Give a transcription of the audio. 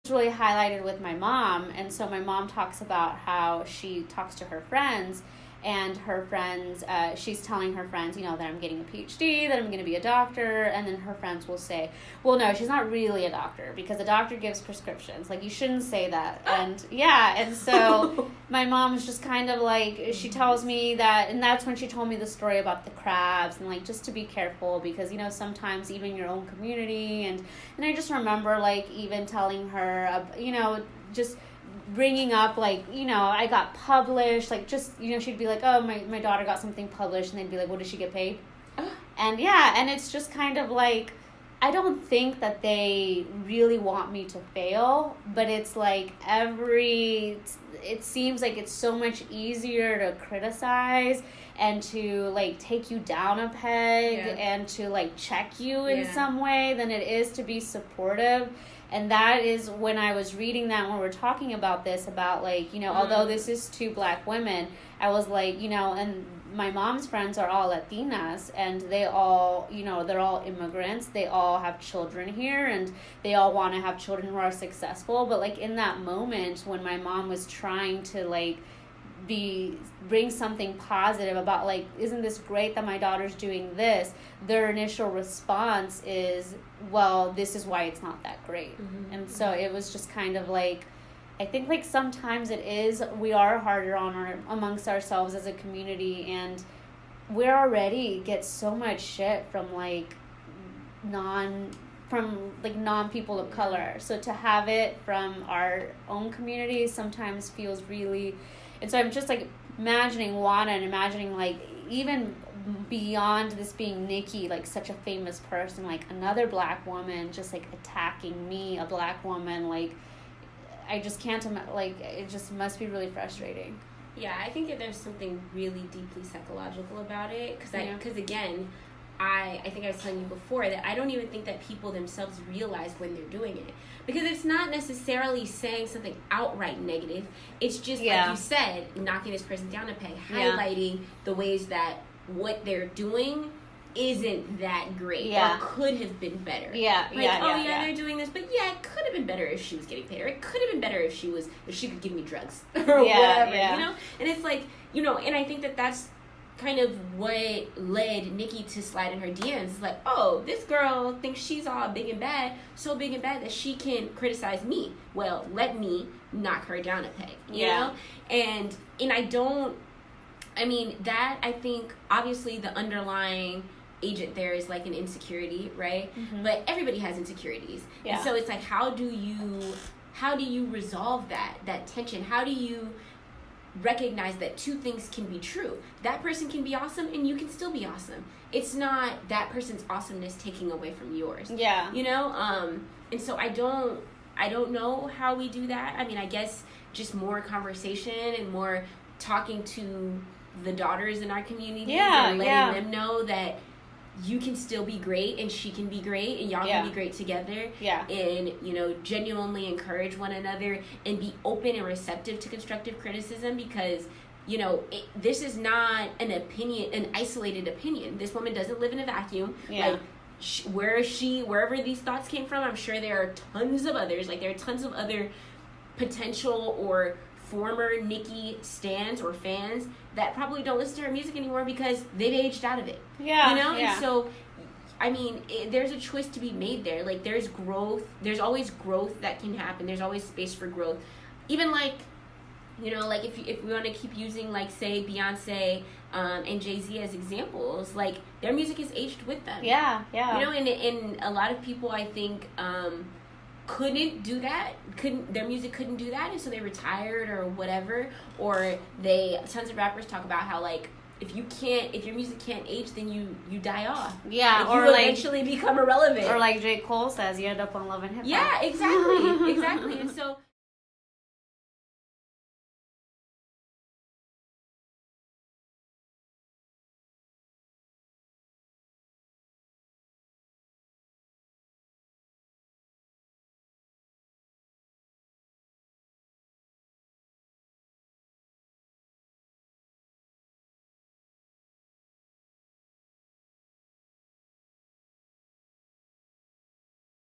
really highlighted with my mom. And so my mom talks about how she talks to her friends, and her friends, she's telling her friends, that I'm getting a PhD, that I'm going to be a doctor, and then her friends will say, well, no, she's not really a doctor, because a doctor gives prescriptions. Like, you shouldn't say that. And and so my mom is just kind of like, she tells me that, and that's when she told me the story about the crabs, and like, just to be careful, because, sometimes even your own community, and I just remember, like, even telling her, just bringing up, like, I got published, like, just, she'd be like, oh, my daughter got something published, and they'd be like, well, did she get paid? And and it's just kind of like, I don't think that they really want me to fail, but it's like it seems like it's so much easier to criticize and to, like, take you down a peg and to, like, check you in some way than it is to be supportive. And that is when I was reading that, when we were talking about this, about, like, although this is 2 Black women, I was like, and my mom's friends are all Latinas, and they all, they're all immigrants. They all have children here, and they all want to have children who are successful. But, like, in that moment when my mom was trying to, like, bring something positive about, like, isn't this great that my daughter's doing this, their initial response is, well, this is why it's not that great. And so it was just kind of like, I think, like, sometimes we are harder amongst ourselves as a community, and we already get so much shit from, like, non people of color. So to have it from our own community sometimes feels really. And so I'm just, like, imagining Juana, and imagining, like, even beyond this being Nikki, like, such a famous person, like, another Black woman just, like, attacking me, a Black woman, like, I just can't like, it just must be really frustrating. Yeah, I think that there's something really deeply psychological about it, because again, I think I was telling you before that I don't even think that people themselves realize when they're doing it. Because it's not necessarily saying something outright negative. It's just, like you said, knocking this person down a peg, highlighting the ways that what they're doing isn't that great or could have been better. They're doing this, but it could have been better if she was getting paid, or it could have been better if she could give me drugs or whatever, And it's like, and I think that that's kind of what led Nikki to slide in her DMs. It's like, oh, this girl thinks she's all big and bad, so big and bad that she can criticize me. Well, let me knock her down a peg, you know? And I think obviously the underlying agent there is, like, an insecurity, right? But everybody has insecurities. And so it's like, how do you resolve that tension? How do you recognize that 2 things can be true? That person can be awesome, and you can still be awesome. It's not that person's awesomeness taking away from yours. And so I don't know how we do that. I mean, I guess just more conversation and more talking to the daughters in our community and letting them know that you can still be great, and she can be great, and y'all can be great together. And, genuinely encourage one another, and be open and receptive to constructive criticism, because, this is not an isolated opinion. This woman doesn't live in a vacuum. Like, wherever these thoughts came from, I'm sure there are tons of others. Like, there are tons of other potential or former Nikki stans or fans that probably don't listen to her music anymore because they've aged out of it. And so, I mean, there's a choice to be made there. Like, there's growth. There's always growth that can happen. There's always space for growth. Even, like, like, if we want to keep using, like, say, Beyonce and Jay-Z as examples, like, their music is aged with them. And a lot of people, I think, couldn't do that, their music couldn't do that, and so they retired or whatever. Or tons of rappers talk about how, like, if your music can't age, then you die off. Or you eventually become irrelevant. Or like J. Cole says, you end up on Love and Hip Hop. Exactly. And so